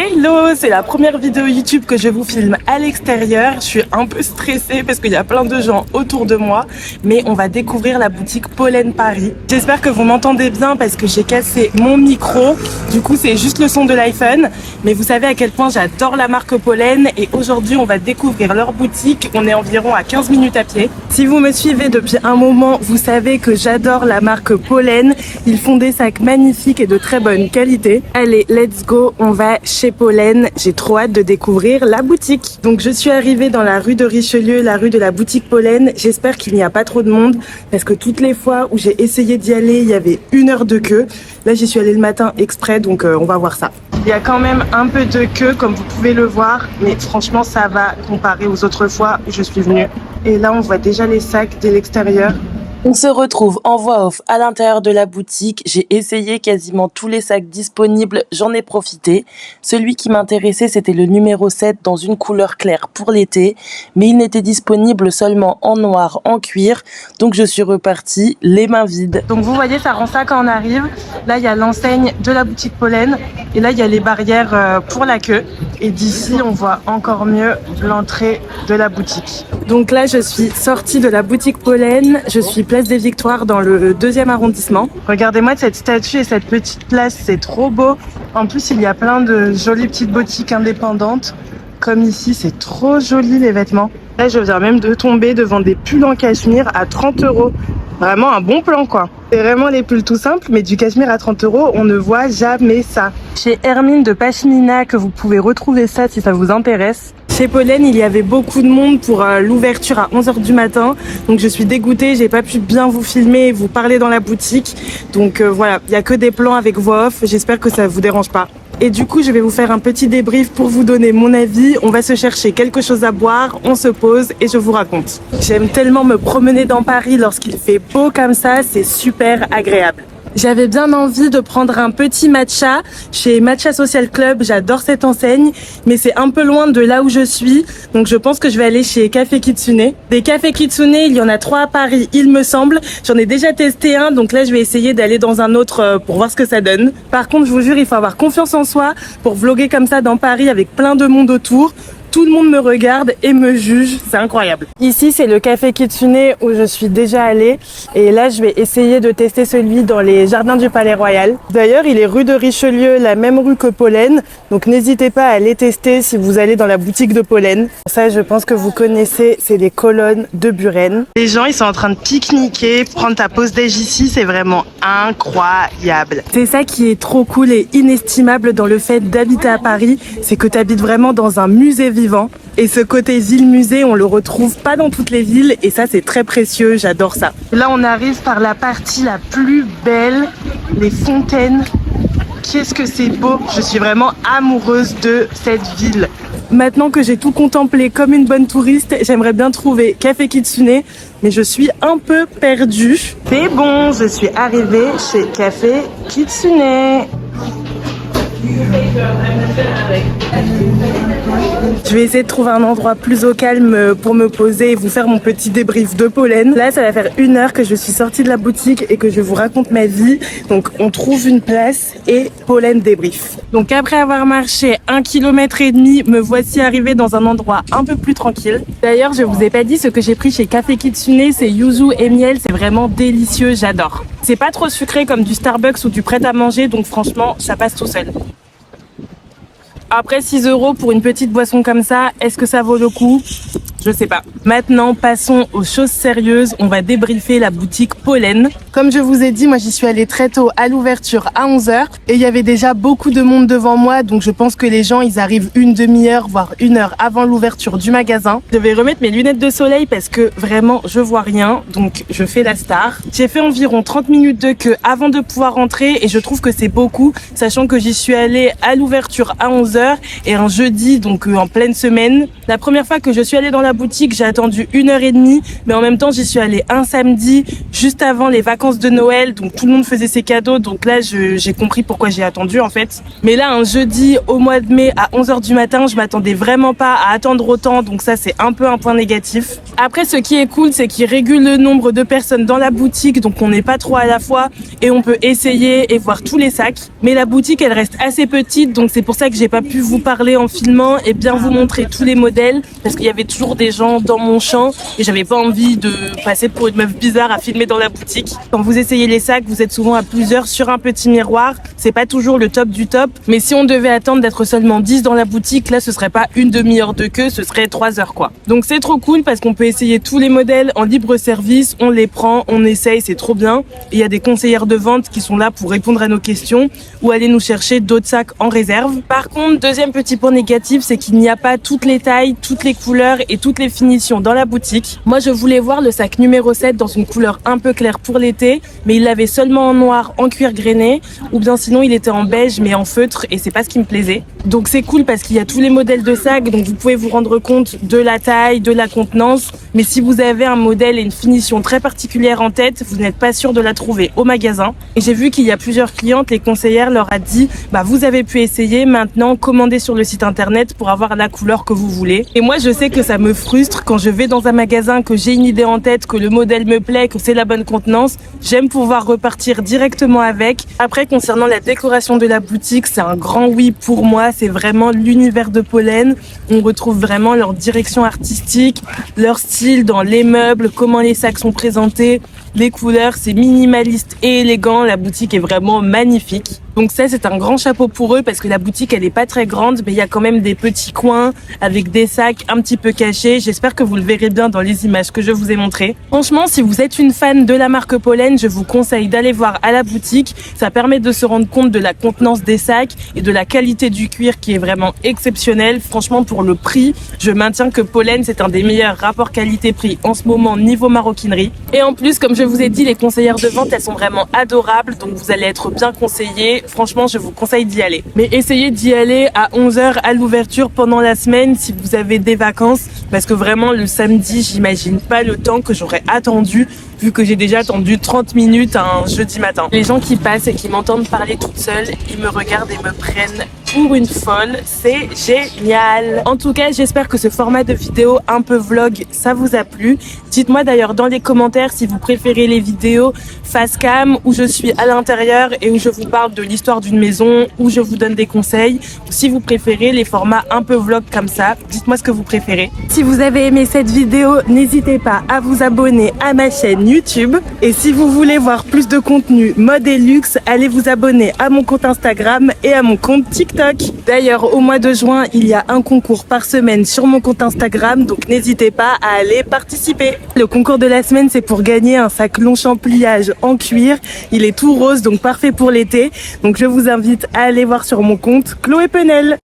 Hello, c'est la première vidéo YouTube que je vous filme à l'extérieur. Je suis un peu stressée parce qu'il y a plein de gens autour de moi, mais on va découvrir la boutique Pollen Paris. J'espère que vous m'entendez bien parce que j'ai cassé mon micro. Du coup, c'est juste le son de l'iPhone. Mais vous savez à quel point j'adore la marque Pollen et aujourd'hui, on va découvrir leur boutique. On est environ à 15 minutes à pied. Si vous me suivez depuis un moment, vous savez que j'adore la marque Pollen. Ils font des sacs magnifiques et de très bonne qualité. Allez, let's go, on va chez Pollen. J'ai trop hâte de découvrir la boutique. Donc je suis arrivée dans la rue de Richelieu, la rue de la boutique Pollen. J'espère qu'il n'y a pas trop de monde parce que toutes les fois où j'ai essayé d'y aller, il y avait 1 heure de queue. Là, j'y suis allée le matin exprès, donc on va voir ça. Il y a quand même un peu de queue, comme vous pouvez le voir, mais franchement, ça va comparé aux autres fois où je suis venue. Et là, on voit déjà les sacs dès l'extérieur. On se retrouve en voix off à l'intérieur de la boutique. J'ai essayé quasiment tous les sacs disponibles, j'en ai profité. Celui qui m'intéressait, c'était le numéro 7 dans une couleur claire pour l'été, mais il n'était disponible seulement en noir, en cuir. Donc je suis repartie les mains vides. Donc vous voyez, ça rend ça quand on arrive. Là, il y a l'enseigne de la boutique Pollen et là, il y a les barrières pour la queue. Et d'ici, on voit encore mieux l'entrée de la boutique. Donc là, je suis sortie de la boutique Pollen. Je suis place des Victoires dans le 2e arrondissement. Regardez-moi cette statue et cette petite place, c'est trop beau. En plus, il y a plein de jolies petites boutiques indépendantes. Comme ici, c'est trop joli les vêtements. Là, je viens même de tomber devant des pulls en cachemire à 30 €. Vraiment un bon plan quoi. C'est vraiment les pulls tout simples, mais du cachemire à 30 €, on ne voit jamais ça. Chez Hermine de Pashmina, que vous pouvez retrouver ça si ça vous intéresse. Chez Pollen, il y avait beaucoup de monde pour l'ouverture à 11 h du matin. Donc je suis dégoûtée, j'ai pas pu bien vous filmer et vous parler dans la boutique. Donc voilà, il y a que des plans avec voix off. J'espère que ça vous dérange pas. Et du coup, je vais vous faire un petit débrief pour vous donner mon avis. On va se chercher quelque chose à boire, on se pose et je vous raconte. J'aime tellement me promener dans Paris lorsqu'il fait beau comme ça, c'est super agréable. J'avais bien envie de prendre un petit matcha chez Matcha Social Club. J'adore cette enseigne, mais c'est un peu loin de là où je suis. Donc je pense que je vais aller chez Café Kitsune. Des cafés Kitsune, il y en a 3 à Paris, il me semble. J'en ai déjà testé un, donc là je vais essayer d'aller dans un autre pour voir ce que ça donne. Par contre, je vous jure, il faut avoir confiance en soi pour vlogger comme ça dans Paris avec plein de monde autour. Tout le monde me regarde et me juge, c'est incroyable. Ici, c'est le café Kitsune où je suis déjà allée. Et là, je vais essayer de tester celui dans les jardins du Palais Royal. D'ailleurs, il est rue de Richelieu, la même rue que Pollen. Donc n'hésitez pas à aller tester si vous allez dans la boutique de Pollen. Ça, je pense que vous connaissez, c'est les colonnes de Buren. Les gens, ils sont en train de pique-niquer, prendre ta pause déj ici, c'est vraiment incroyable. C'est ça qui est trop cool et inestimable dans le fait d'habiter à Paris, c'est que tu habites vraiment dans un musée vivant. Et ce côté ville-musée, on le retrouve pas dans toutes les villes et ça, c'est très précieux, j'adore ça. Là, on arrive par la partie la plus belle, les fontaines. Qu'est-ce que c'est beau! Je suis vraiment amoureuse de cette ville. Maintenant que j'ai tout contemplé comme une bonne touriste, j'aimerais bien trouver Café Kitsune, mais je suis un peu perdue. C'est bon, je suis arrivée chez Café Kitsune. Je vais essayer de trouver un endroit plus au calme pour me poser et vous faire mon petit débrief de Pollen. Là, ça va faire 1 heure que je suis sortie de la boutique et que je vous raconte ma vie. Donc, on trouve une place et Pollen débrief. Donc, après avoir marché 1,5 km, me voici arrivée dans un endroit un peu plus tranquille. D'ailleurs, je vous ai pas dit ce que j'ai pris chez Café Kitsune, c'est yuzu et miel. C'est vraiment délicieux, j'adore. C'est pas trop sucré comme du Starbucks ou du prêt-à-manger, donc franchement, ça passe tout seul. Après 6 € pour une petite boisson comme ça, est-ce que ça vaut le coup? Je sais pas. Maintenant, passons aux choses sérieuses. On va débriefer la boutique Pollen. Comme je vous ai dit, moi j'y suis allée très tôt à l'ouverture à 11 h et il y avait déjà beaucoup de monde devant moi. Donc je pense que les gens, ils arrivent une demi-heure, voire 1 heure avant l'ouverture du magasin. Je vais remettre mes lunettes de soleil parce que vraiment, je vois rien. Donc je fais la star. J'ai fait environ 30 minutes de queue avant de pouvoir rentrer et je trouve que c'est beaucoup, sachant que j'y suis allée à l'ouverture à 11 h et un jeudi, donc en pleine semaine. La première fois que je suis allée dans la boutique, j'ai attendu 1 h 30, mais en même temps, j'y suis allée un samedi, juste avant les vacances vacances de Noël, donc tout le monde faisait ses cadeaux, donc là j'ai compris pourquoi j'ai attendu en fait. Mais là un jeudi au mois de mai à 11h du matin, je m'attendais vraiment pas à attendre autant, donc ça c'est un peu un point négatif. Après ce qui est cool, c'est qu'ils régulent le nombre de personnes dans la boutique, donc on n'est pas trop à la fois et on peut essayer et voir tous les sacs. Mais la boutique elle reste assez petite, donc c'est pour ça que j'ai pas pu vous parler en filmant et bien vous montrer tous les modèles, parce qu'il y avait toujours des gens dans mon champ et j'avais pas envie de passer pour une meuf bizarre à filmer dans la boutique. Quand vous essayez les sacs, vous êtes souvent à plusieurs sur un petit miroir, c'est pas toujours le top du top, mais si on devait attendre d'être seulement 10 dans la boutique, là ce serait pas une demi-heure de queue, ce serait 3 heures quoi. Donc c'est trop cool parce qu'on peut essayer tous les modèles en libre service, on les prend, on essaye, c'est trop bien. Et il y a des conseillères de vente qui sont là pour répondre à nos questions ou aller nous chercher d'autres sacs en réserve. Par contre, deuxième petit point négatif, c'est qu'il n'y a pas toutes les tailles, toutes les couleurs et toutes les finitions dans la boutique. Moi je voulais voir le sac numéro 7 dans une couleur un peu claire pour l'été, mais il l'avait seulement en noir, en cuir grainé, ou bien sinon il était en beige mais en feutre et c'est pas ce qui me plaisait. Donc c'est cool parce qu'il y a tous les modèles de sacs, donc vous pouvez vous rendre compte de la taille, de la contenance, mais si vous avez un modèle et une finition très particulière en tête, vous n'êtes pas sûr de la trouver au magasin. Et j'ai vu qu'il y a plusieurs clientes, les conseillères leur a dit vous avez pu essayer, maintenant commandez sur le site internet pour avoir la couleur que vous voulez. Et moi je sais que ça me frustre quand je vais dans un magasin, que j'ai une idée en tête, que le modèle me plaît, que c'est la bonne contenance, j'aime pouvoir repartir directement avec. Après concernant la décoration de la boutique, c'est un grand oui pour moi, c'est vraiment l'univers de Pollen. On retrouve vraiment leur direction artistique, leur style dans les meubles, comment les sacs sont présentés, les couleurs, c'est minimaliste et élégant, la boutique est vraiment magnifique. Donc ça c'est un grand chapeau pour eux parce que la boutique elle est pas très grande, mais il y a quand même des petits coins avec des sacs un petit peu cachés. J'espère que vous le verrez bien dans les images que je vous ai montrées. Franchement, si vous êtes une fan de la marque Pollen, je vous conseille d'aller voir à la boutique. Ça permet de se rendre compte de la contenance des sacs et de la qualité du cuir qui est vraiment exceptionnelle. Franchement, pour le prix, je maintiens que Pollen c'est un des meilleurs rapports qualité-prix en ce moment niveau maroquinerie. Et en plus, comme je vous ai dit, les conseillères de vente elles sont vraiment adorables, donc vous allez être bien conseillés. Franchement, je vous conseille d'y aller. Mais essayez d'y aller à 11h à l'ouverture pendant la semaine si vous avez des vacances, parce que vraiment le samedi, j'imagine pas le temps que j'aurais attendu, vu que j'ai déjà attendu 30 minutes un jeudi matin. Les gens qui passent et qui m'entendent parler toute seule, ils me regardent et me prennent pour une folle, c'est génial. En tout cas, j'espère que ce format de vidéo un peu vlog, ça vous a plu. Dites-moi d'ailleurs dans les commentaires si vous préférez les vidéos face cam, où je suis à l'intérieur et où je vous parle de l'histoire d'une maison, où je vous donne des conseils, ou si vous préférez les formats un peu vlog comme ça. Dites-moi ce que vous préférez. Si vous avez aimé cette vidéo, n'hésitez pas à vous abonner à ma chaîne YouTube. Et si vous voulez voir plus de contenu mode et luxe, allez vous abonner à mon compte Instagram et à mon compte TikTok. D'ailleurs, au mois de juin, il y a un concours par semaine sur mon compte Instagram, donc n'hésitez pas à aller participer. Le concours de la semaine, c'est pour gagner un sac Longchamp pliage en cuir. Il est tout rose, donc parfait pour l'été. Donc je vous invite à aller voir sur mon compte Chloé Penel.